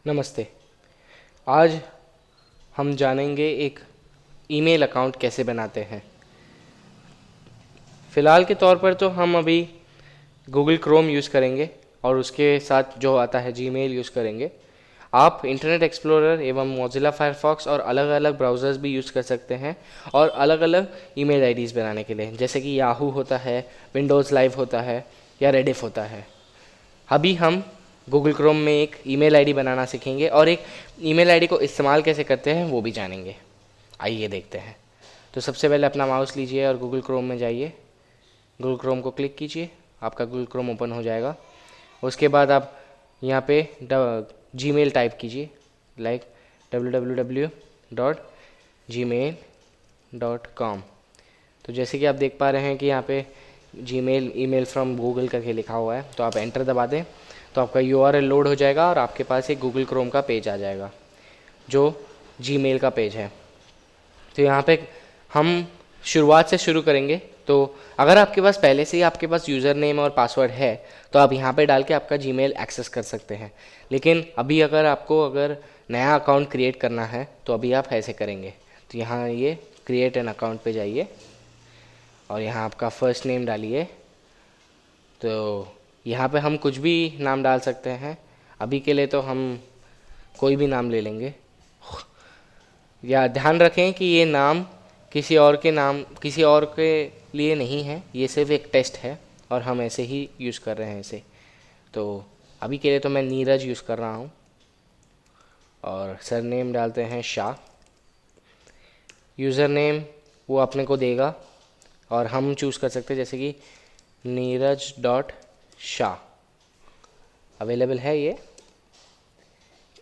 नमस्ते। आज हम जानेंगे एक ईमेल अकाउंट कैसे बनाते हैं। फ़िलहाल के तौर पर तो हम अभी गूगल क्रोम यूज़ करेंगे और उसके साथ जो आता है जीमेल यूज़ करेंगे। आप इंटरनेट एक्सप्लोरर एवं मोज़िला फायरफॉक्स और अलग अलग ब्राउज़र्स भी यूज़ कर सकते हैं और अलग अलग ईमेल आईडीज़ बनाने के लिए, जैसे कि याहू होता है, विंडोज़ लाइव होता है या रेडिफ होता है। अभी हम गूगल क्रोम में एक ईमेल आईडी बनाना सीखेंगे और एक ईमेल आईडी को इस्तेमाल कैसे करते हैं वो भी जानेंगे। आइए देखते हैं। तो सबसे पहले अपना माउस लीजिए और गूगल क्रोम में जाइए। गूगल क्रोम को क्लिक कीजिए, आपका गूगल क्रोम ओपन हो जाएगा। उसके बाद आप यहाँ पे जीमेल टाइप कीजिए, लाइक www.gmail.com। तो जैसे कि आप देख पा रहे हैं कि यहाँ पे जीमेल ईमेल फ्रॉम गूगल करके लिखा हुआ है, तो आप एंटर दबा दें तो आपका यूआरएल लोड हो जाएगा और आपके पास एक गूगल क्रोम का पेज आ जाएगा जो जीमेल का पेज है। तो यहाँ पे हम शुरुआत से शुरू करेंगे। तो अगर आपके पास पहले से ही आपके पास यूज़र नेम और पासवर्ड है तो आप यहाँ पे डाल के आपका जीमेल एक्सेस कर सकते हैं। लेकिन अभी अगर नया अकाउंट क्रिएट करना है तो अभी आप ऐसे करेंगे। तो यहाँ ये क्रिएट एन अकाउंट पे जाइए और यहाँ आपका फर्स्ट नेम डालिए। तो यहाँ पे हम कुछ भी नाम डाल सकते हैं। अभी के लिए तो हम कोई भी नाम ले लेंगे। या ध्यान रखें कि ये नाम किसी और के लिए नहीं है, ये सिर्फ एक टेस्ट है और हम ऐसे ही यूज़ कर रहे हैं इसे। तो अभी के लिए तो मैं नीरज यूज़ कर रहा हूँ और सरनेम डालते हैं शाह। यूज़र नेम वो अपने को देगा और हम चूज़ कर सकते हैं, जैसे कि नीरज डॉट शाह। अवेलेबल है, ये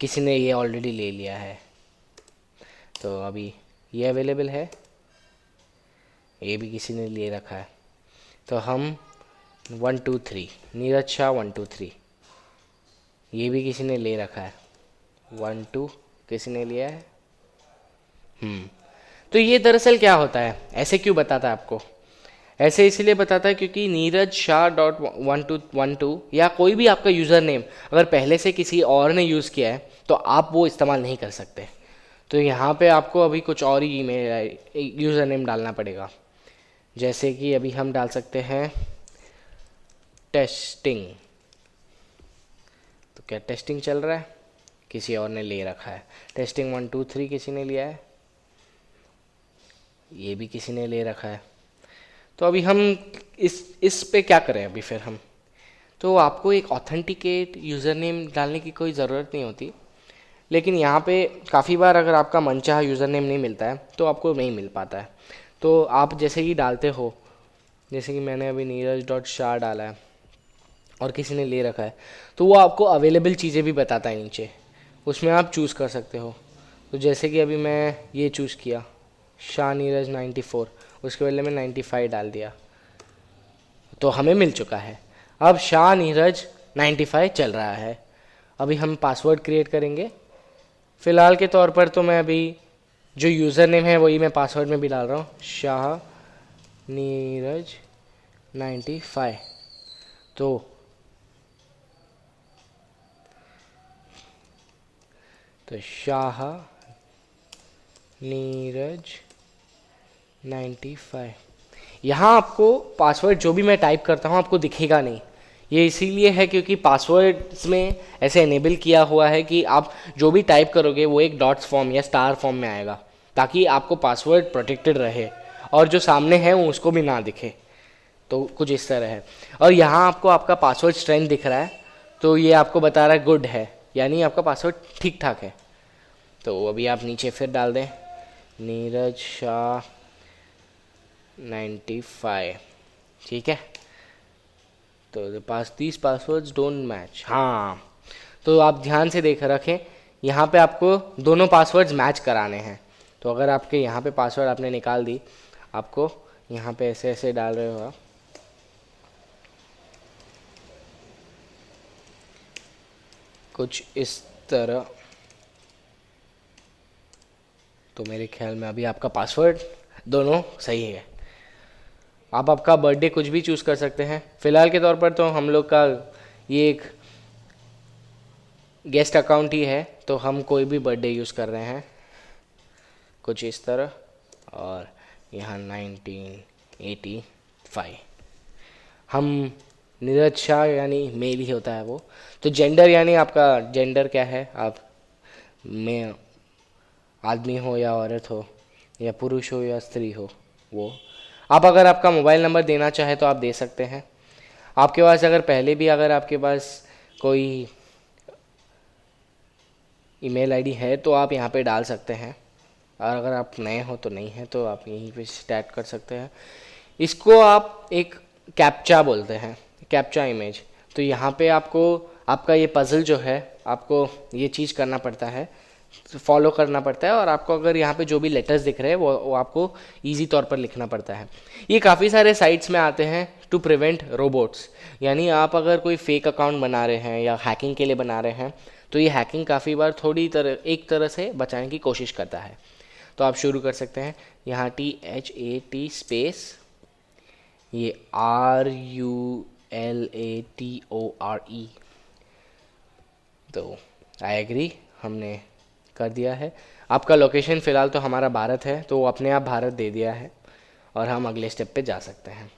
किसी ने ये ऑलरेडी ले लिया है तो अभी ये अवेलेबल है, ये भी किसी ने ले रखा है। तो हम 123 नीरज शाह 123, ये भी किसी ने ले रखा है। 12 किसी ने लिया है। तो ये दरअसल क्या होता है, ऐसे क्यों बताता है आपको? ऐसे इसलिए बताता है क्योंकि नीरज शाह डॉट 1212 या कोई भी आपका यूज़र नेम अगर पहले से किसी और ने यूज़ किया है तो आप वो इस्तेमाल नहीं कर सकते। तो यहाँ पे आपको अभी कुछ और ही ईमेल यूज़र नेम डालना पड़ेगा। जैसे कि अभी हम डाल सकते हैं टेस्टिंग। तो क्या टेस्टिंग चल रहा है? किसी और ने ले रखा है। टेस्टिंग 123 किसी ने लिया है, ये भी किसी ने ले रखा है। तो अभी हम इस पे क्या करें अभी फिर हम? तो आपको एक ऑथेंटिकेट यूज़र नेम डालने की कोई ज़रूरत नहीं होती, लेकिन यहाँ पे काफ़ी बार अगर आपका मनचाहा यूज़र नेम नहीं मिलता है तो आपको नहीं मिल पाता है। तो आप जैसे ही डालते हो, जैसे कि मैंने अभी नीरज डॉट शाह डाला है और किसी ने ले रखा है, तो वो आपको अवेलेबल चीज़ें भी बताता है नीचे, उसमें आप चूज़ कर सकते हो। तो जैसे कि अभी मैं ये चूज़ किया शाह नीरज 94, उसके बदले में 95 डाल दिया तो हमें मिल चुका है। अब शाह नीरज 95 चल रहा है। अभी हम पासवर्ड क्रिएट करेंगे। फ़िलहाल के तौर पर तो मैं अभी जो यूज़र नेम है वही मैं पासवर्ड में भी डाल रहा हूँ, शाह नीरज 95। तो शाह नीरज 95। यहाँ आपको पासवर्ड जो भी मैं टाइप करता हूँ आपको दिखेगा नहीं। ये इसीलिए है क्योंकि पासवर्ड्स में ऐसे इनेबल किया हुआ है कि आप जो भी टाइप करोगे वो एक डॉट्स फॉर्म या स्टार फॉर्म में आएगा, ताकि आपको पासवर्ड प्रोटेक्टेड रहे और जो सामने है वो उसको भी ना दिखे। तो कुछ इस तरह है। और यहाँ आपको आपका पासवर्ड स्ट्रेंथ दिख रहा है, तो ये आपको बता रहा है गुड है, यानी आपका पासवर्ड ठीक ठाक है। तो अभी आप नीचे फिर डाल दें नीरज शाह 95, ठीक है। तो the pass these passwords don't match. हाँ, तो आप ध्यान से देख रखें, यहाँ पे आपको दोनों पासवर्ड्स मैच कराने हैं। तो अगर आपके यहाँ पे पासवर्ड आपने निकाल दी, आपको यहाँ पे ऐसे ऐसे डाल रहे हो आप, कुछ इस तरह। तो मेरे ख्याल में अभी आपका पासवर्ड दोनों सही है। आप आपका बर्थडे कुछ भी चूज़ कर सकते हैं। फ़िलहाल के तौर पर तो हम लोग का ये एक गेस्ट अकाउंट ही है, तो हम कोई भी बर्थडे यूज़ कर रहे हैं कुछ इस तरह, और यहाँ 1985। हम नीरज शाह यानी मेल ही होता है वो। तो जेंडर यानी आपका जेंडर क्या है, आप में आदमी हो या औरत हो, या पुरुष हो या स्त्री हो, वो आप अगर आपका मोबाइल नंबर देना चाहे तो आप दे सकते हैं। आपके पास अगर पहले भी अगर आपके पास कोई ईमेल आईडी है तो आप यहाँ पे डाल सकते हैं, और अगर आप नए हो तो नहीं है तो आप यहीं पे स्टार्ट कर सकते हैं। इसको आप एक कैप्चा बोलते हैं, कैप्चा इमेज। तो यहाँ पे आपको आपका ये पजल जो है, आपको ये चीज़ करना पड़ता है, फॉलो करना पड़ता है, और आपको अगर यहाँ पे जो भी लेटर्स दिख रहे हैं वो आपको इजी तौर पर लिखना पड़ता है। ये काफ़ी सारे साइट्स में आते हैं टू प्रिवेंट रोबोट्स, यानी आप अगर कोई फेक अकाउंट बना रहे हैं या हैकिंग के लिए बना रहे हैं तो ये हैकिंग काफ़ी बार एक तरह से बचाने की कोशिश करता है। तो आप शुरू कर सकते हैं, यहाँ THAT स्पेस ये RULATORE, तो आई एग्री हमने कर दिया है। आपका लोकेशन फ़िलहाल तो हमारा भारत है, तो वो अपने आप भारत दे दिया है, और हम अगले स्टेप पे जा सकते हैं।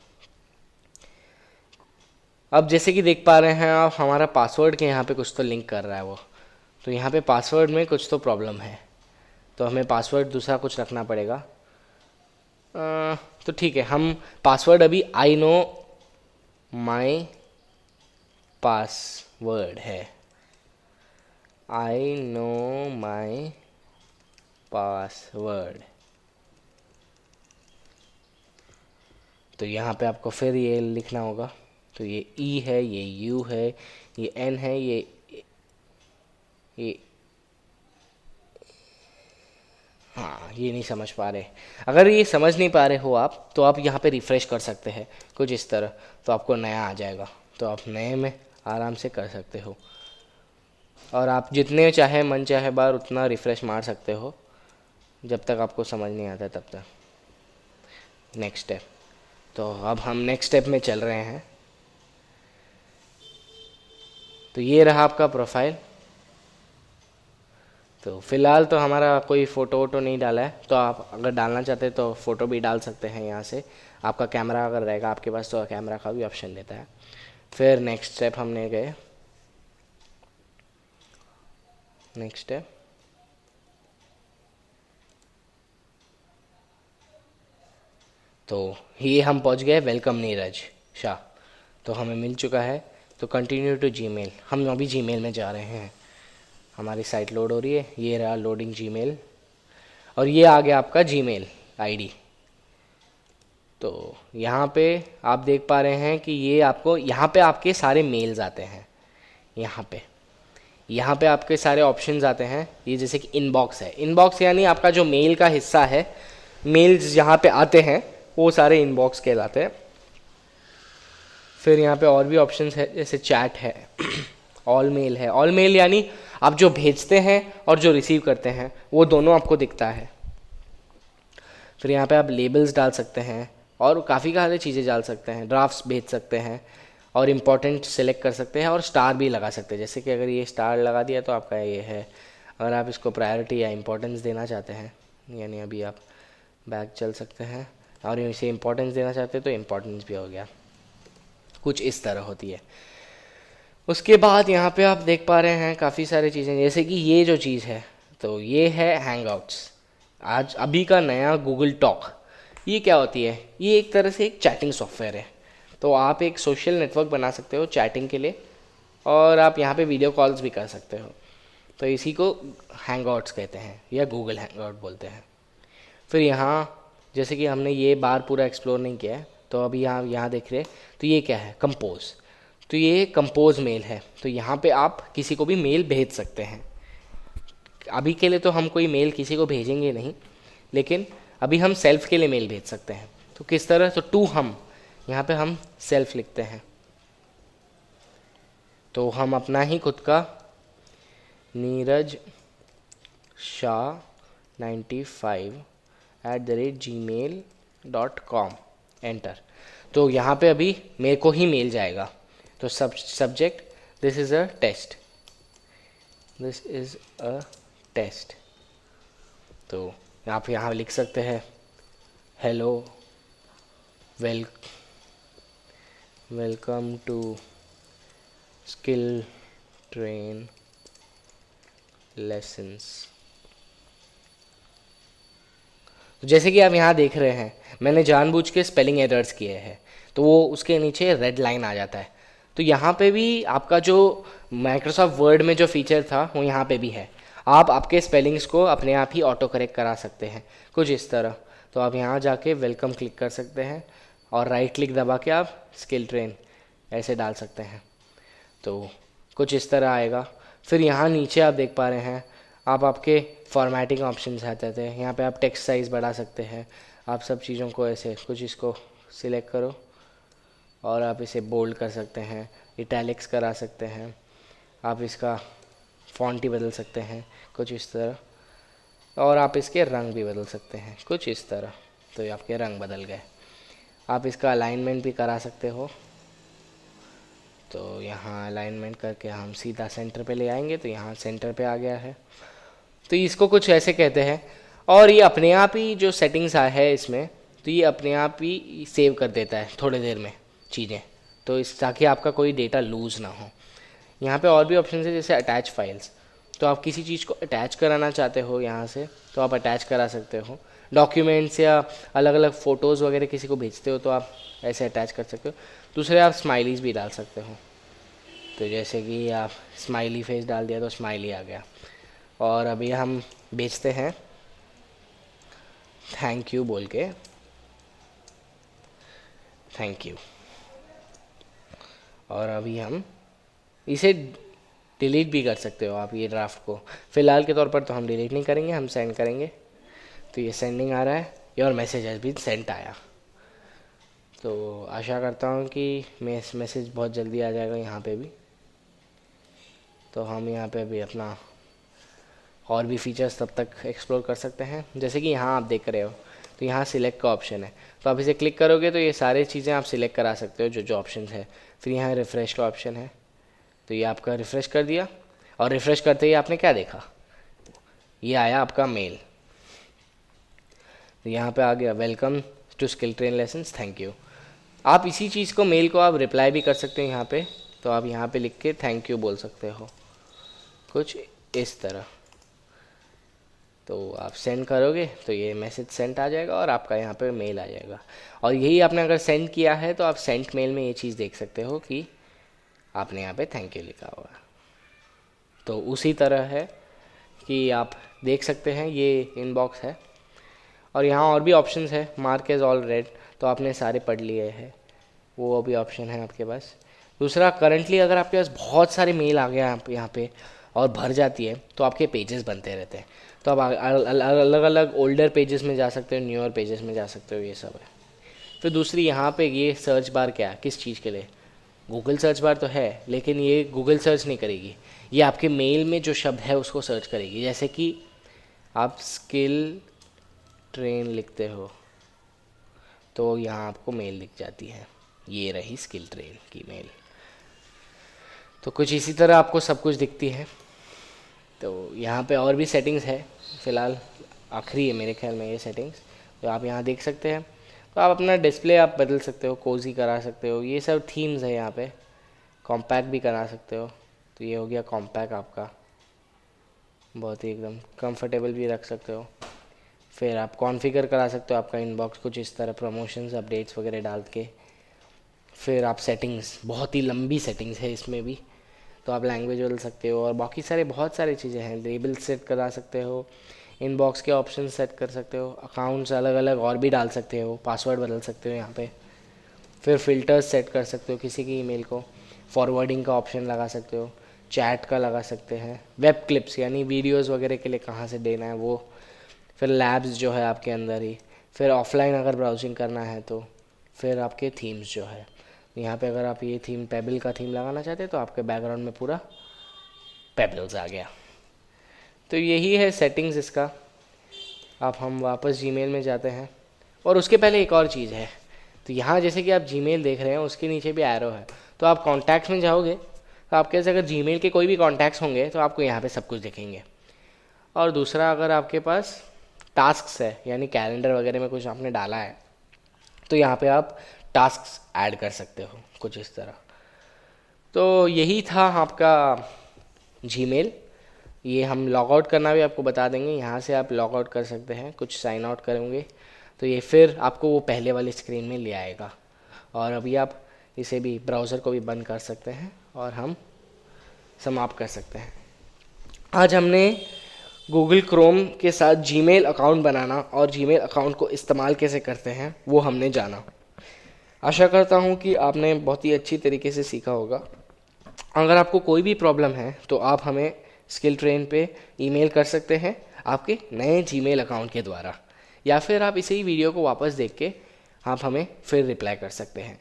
अब जैसे कि देख पा रहे हैं आप, हमारा पासवर्ड के यहाँ पे कुछ तो लिंक कर रहा है वो, तो यहाँ पे पासवर्ड में कुछ तो प्रॉब्लम है, तो हमें पासवर्ड दूसरा कुछ रखना पड़ेगा। तो ठीक है, हम पासवर्ड अभी आई नो माई पासवर्ड है, आई नो माई पासवर्ड। तो यहाँ पे आपको फिर ये लिखना होगा, तो ये ई है, ये यू है, ये एन है, ये हाँ, ये नहीं समझ पा रहे। अगर ये समझ नहीं पा रहे हो आप, तो आप यहाँ पे रिफ़्रेश कर सकते हैं कुछ इस तरह, तो आपको नया आ जाएगा, तो आप नए में आराम से कर सकते हो, और आप जितने चाहे मन चाहे बार उतना रिफ़्रेश मार सकते हो, जब तक आपको समझ नहीं आता तब तक। नेक्स्ट स्टेप, तो अब हम नेक्स्ट स्टेप में चल रहे हैं। तो ये रहा आपका प्रोफाइल। तो फ़िलहाल तो हमारा कोई फ़ोटो वोटो नहीं डाला है, तो आप अगर डालना चाहते हैं तो फ़ोटो भी डाल सकते हैं यहाँ से। आपका कैमरा अगर रहेगा आपके पास तो कैमरा का भी ऑप्शन देता है। फिर नेक्स्ट स्टेप हमने गए, नेक्स्ट स्टेप, तो ये हम पहुँच गए वेलकम नीरज शाह, तो हमें मिल चुका है। तो कंटिन्यू टू जीमेल, हम अभी जीमेल में जा रहे हैं, हमारी साइट लोड हो रही है, ये रहा लोडिंग जीमेल, और ये आ गया आपका जीमेल आईडी। तो यहाँ पे आप देख पा रहे हैं कि ये आपको यहाँ पे आपके सारे मेल्स आते हैं, यहाँ पे आपके सारे ऑप्शंस आते हैं। ये जैसे कि इनबॉक्स है, इनबॉक्स यानी आपका जो मेल का हिस्सा है, मेल्स यहाँ पे आते हैं वो सारे इनबॉक्स कहलाते हैं। फिर यहाँ पे और भी ऑप्शंस है, जैसे चैट है, ऑल मेल है। ऑल मेल यानी आप जो भेजते हैं और जो रिसीव करते हैं वो दोनों आपको दिखता है। फिर यहाँ पे आप लेबल्स डाल सकते हैं और काफ़ी सारी चीज़ें डाल सकते हैं, ड्राफ्ट्स भेज सकते हैं, और इम्पोर्टेंट सेलेक्ट कर सकते हैं, और स्टार भी लगा सकते हैं। जैसे कि अगर ये स्टार लगा दिया तो आपका ये है। अगर आप इसको प्रायोरिटी या इम्पोर्टेंस देना चाहते हैं, यानी अभी आप बैक चल सकते हैं, और इसे इम्पोर्टेंस देना चाहते हैं तो इम्पोर्टेंस भी हो गया, कुछ इस तरह होती है। उसके बाद यहाँ पे आप देख पा रहे हैं काफ़ी सारी चीज़ें, जैसे कि ये जो चीज़ है, तो ये है हैंगआउट्स, आज अभी का नया गूगल टॉक। ये क्या होती है, ये एक तरह से एक चैटिंग सॉफ्टवेयर है। तो आप एक सोशल नेटवर्क बना सकते हो चैटिंग के लिए, और आप यहाँ पे वीडियो कॉल्स भी कर सकते हो। तो इसी को हैंगआउट्स कहते हैं या गूगल हैंगआउट बोलते हैं। फिर यहाँ जैसे कि हमने ये बार पूरा एक्सप्लोर नहीं किया है, तो अभी यहाँ देख रहे, तो ये क्या है, कंपोज। तो ये कंपोज मेल है, तो यहाँ पे आप किसी को भी मेल भेज सकते हैं। अभी के लिए तो हम कोई मेल किसी को भेजेंगे नहीं, लेकिन अभी हम सेल्फ के लिए मेल भेज सकते हैं। तो किस तरह, तो टू हम, यहाँ पे हम सेल्फ लिखते हैं, तो हम अपना ही खुद का नीरज शाह 95@gmail.com एंटर। तो यहाँ पे अभी मेरे को ही मेल जाएगा। तो subject, this is a test, this is a test. तो आप यहाँ लिख सकते हैं hello welcome to skill train lessons. तो जैसे कि आप यहाँ देख रहे हैं, मैंने जानबूझ के स्पेलिंग एरर्स किए हैं, तो वो उसके नीचे रेड लाइन आ जाता है। तो यहाँ पे भी आपका जो माइक्रोसॉफ्ट वर्ड में जो फीचर था वो यहाँ पे भी है। आप आपके स्पेलिंग्स को अपने आप ही ऑटो करेक्ट करा सकते हैं कुछ इस तरह। तो आप यहाँ जाके वेलकम क्लिक कर सकते हैं और राइट क्लिक दबा के आप स्किल ट्रेन ऐसे डाल सकते हैं, तो कुछ इस तरह आएगा। फिर यहाँ नीचे आप देख पा रहे हैं, आप आपके फॉर्मेटिंग ऑप्शंस आते थे। यहाँ पे आप टेक्स्ट साइज़ बढ़ा सकते हैं, आप सब चीज़ों को ऐसे कुछ इसको सिलेक्ट करो और आप इसे बोल्ड कर सकते हैं, इटैलिक्स करा सकते हैं, आप इसका फॉन्ट ही बदल सकते हैं कुछ इस तरह, और आप इसके रंग भी बदल सकते हैं कुछ इस तरह। तो ये आपके रंग बदल गए। आप इसका अलाइनमेंट भी करा सकते हो। तो यहाँ अलाइनमेंट करके हम सीधा सेंटर पे ले आएंगे, तो यहाँ सेंटर पे आ गया है। तो इसको कुछ ऐसे कहते हैं। और ये अपने आप ही जो सेटिंग्स है इसमें, तो ये अपने आप ही सेव कर देता है थोड़ी देर में चीज़ें, तो इस ताकि आपका कोई डेटा लूज़ ना हो। यहाँ पे और भी ऑप्शन है जैसे अटैच फाइल्स। तो आप किसी चीज़ को अटैच कराना चाहते हो यहाँ से, तो आप अटैच करा सकते हो। डॉक्यूमेंट्स या अलग अलग फ़ोटोज़ वगैरह किसी को भेजते हो तो आप ऐसे अटैच कर सकते हो। दूसरे आप स्माइलीज़ भी डाल सकते हो। तो जैसे कि आप स्माइली फेस डाल दिया तो स्माइली आ गया। और अभी हम भेजते हैं थैंक यू बोल के, थैंक यू। और अभी हम इसे डिलीट भी कर सकते हो आप, ये ड्राफ्ट को। फ़िलहाल के तौर पर तो हम डिलीट नहीं करेंगे, हम सेंड करेंगे। तो ये सेंडिंग आ रहा है, your message has been sent आया। तो आशा करता हूँ कि मैसेज बहुत जल्दी आ जाएगा यहाँ पे भी। तो हम यहाँ पे अभी अपना और भी फीचर्स तब तक एक्सप्लोर कर सकते हैं। जैसे कि यहाँ आप देख रहे हो, तो यहाँ सिलेक्ट का ऑप्शन है, तो आप इसे क्लिक करोगे तो ये सारी चीज़ें आप सिलेक्ट करा सकते हो जो जो ऑप्शन है। फिर यहाँ रिफ़्रेश का ऑप्शन है, तो ये आपका रिफ़्रेश कर दिया, और रिफ़्रेश करते ही आपने क्या देखा, ये आया आपका मेल। तो यहाँ पे आ गया welcome to skill train lessons, thank you. आप इसी चीज़ को मेल को आप रिप्लाई भी कर सकते हो यहाँ पे। तो आप यहाँ पे लिख के थैंक यू बोल सकते हो कुछ इस तरह। तो आप सेंड करोगे तो ये मैसेज सेंड आ जाएगा और आपका यहाँ पे मेल आ जाएगा। और यही आपने अगर सेंड किया है तो आप सेंट मेल में ये चीज़ देख सकते हो कि आपने यहाँ पे थैंक यू लिखा हुआ। तो उसी तरह है कि आप देख सकते हैं ये इनबॉक्स है। और यहाँ और भी ऑप्शंस है, मार्क एज ऑल रेड, तो आपने सारे पढ़ लिए हैं, वो भी ऑप्शन है आपके पास। दूसरा, करंटली अगर आपके पास बहुत सारे मेल आ गया यहाँ पे और भर जाती है तो आपके पेजेस बनते रहते हैं। तो आप अलग अलग ओल्डर पेजेस में जा सकते हो, न्यूअर पेजेस में जा सकते हो, ये सब है। फिर दूसरी यहाँ पे ये सर्च बार क्या है, किस चीज़ के लिए, गूगल सर्च बार तो है लेकिन ये गूगल सर्च नहीं करेगी, ये आपके मेल में जो शब्द है उसको सर्च करेगी। जैसे कि आप स्किल ट्रेन लिखते हो तो यहाँ आपको मेल दिख जाती है, ये रही स्किल ट्रेन की मेल। तो कुछ इसी तरह आपको सब कुछ दिखती है। तो यहाँ पे और भी सेटिंग्स है, फ़िलहाल आखिरी है मेरे ख्याल में ये सेटिंग्स, तो आप यहाँ देख सकते हैं। तो आप अपना डिस्प्ले आप बदल सकते हो, कोजी करा सकते हो, ये सब थीम्स है यहाँ पे। कॉम्पैक्ट भी करा सकते हो, तो ये हो गया कॉम्पैक्ट आपका, बहुत ही एकदम कंफर्टेबल भी रख सकते हो। फिर आप कॉन्फ़िगर करा सकते हो आपका इनबॉक्स कुछ इस तरह, प्रमोशंस अपडेट्स वगैरह डाल के। फिर आप सेटिंग्स, बहुत ही लंबी सेटिंग्स है इसमें भी, तो आप लैंग्वेज बदल सकते हो और बाकी सारे बहुत सारी चीज़ें हैं। लेबल सेट करा सकते हो, इनबॉक्स के ऑप्शन सेट कर सकते हो, अकाउंट्स अलग अलग और भी डाल सकते हो, पासवर्ड बदल सकते हो यहाँ पे। फिर फ़िल्टर्स सेट कर सकते हो किसी की ईमेल को, फॉरवर्डिंग का ऑप्शन लगा सकते हो, चैट का लगा सकते हैं, वेब क्लिप्स यानी वीडियोस वगैरह के लिए कहाँ से देना है वो, फिर लैब्स जो है आपके अंदर ही, फिर ऑफलाइन अगर ब्राउजिंग करना है तो, फिर आपके थीम्स जो है यहाँ पे अगर आप ये थीम पेबल का थीम लगाना चाहते हैं तो आपके बैकग्राउंड में पूरा पेबल्स आ गया। तो यही है सेटिंग्स इसका। आप हम वापस जीमेल में जाते हैं और उसके पहले एक और चीज़ है। तो यहाँ जैसे कि आप जीमेल देख रहे हैं उसके नीचे भी एरो है, तो आप कॉन्टैक्ट्स में जाओगे तो आपके पास अगर जीमेल के कोई भी कॉन्टैक्ट्स होंगे तो आपको यहाँ पे सब कुछ दिखेंगे। और दूसरा, अगर आपके पास टास्क्स है यानी कैलेंडर वगैरह में कुछ आपने डाला है तो यहाँ पे आप टास्क्स ऐड कर सकते हो कुछ इस तरह। तो यही था आपका जीमेल। ये हम लॉग आउट करना भी आपको बता देंगे, यहाँ से आप लॉग आउट कर सकते हैं। कुछ साइन आउट करेंगे तो ये फिर आपको वो पहले वाली स्क्रीन में ले आएगा। और अभी आप इसे भी, ब्राउज़र को भी बंद कर सकते हैं और हम समाप्त कर सकते हैं। आज हमने गूगल क्रोम के साथ जीमेल अकाउंट बनाना और जीमेल अकाउंट को इस्तेमाल कैसे करते हैं वो हमने जाना। आशा करता हूँ कि आपने बहुत ही अच्छी तरीके से सीखा होगा। अगर आपको कोई भी प्रॉब्लम है तो आप हमें स्किल ट्रेन पे ईमेल कर सकते हैं आपके नए जीमेल अकाउंट के द्वारा, या फिर आप इसी वीडियो को वापस देख के आप हमें फिर रिप्लाई कर सकते हैं।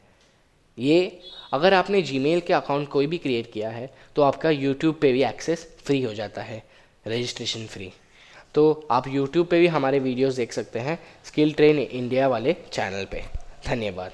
ये अगर आपने जीमेल के अकाउंट कोई भी क्रिएट किया है तो आपका यूट्यूब पे भी एक्सेस फ्री हो जाता है, रजिस्ट्रेशन फ्री। तो आप यूट्यूब पे भी हमारे वीडियोस देख सकते हैं स्किल ट्रेन इंडिया वाले चैनल पे। धन्यवाद।